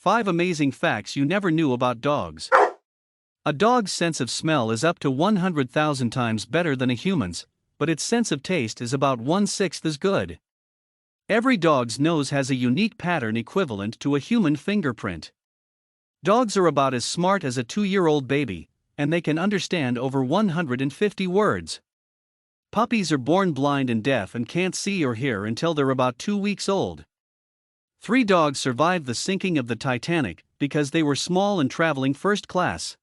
5 amazing facts you never knew about dogs. A dog's sense of smell is up to 100,000 times better than a human's, but its sense of taste is about 1/6 as good. Every dog's nose has a unique pattern equivalent to a human fingerprint. Dogs are about as smart as a 2-year-old baby, and they can understand over 150 words. Puppies are born blind and deaf and can't see or hear until they're about 2 weeks old. 3 dogs survived the sinking of the Titanic because they were small and traveling first class.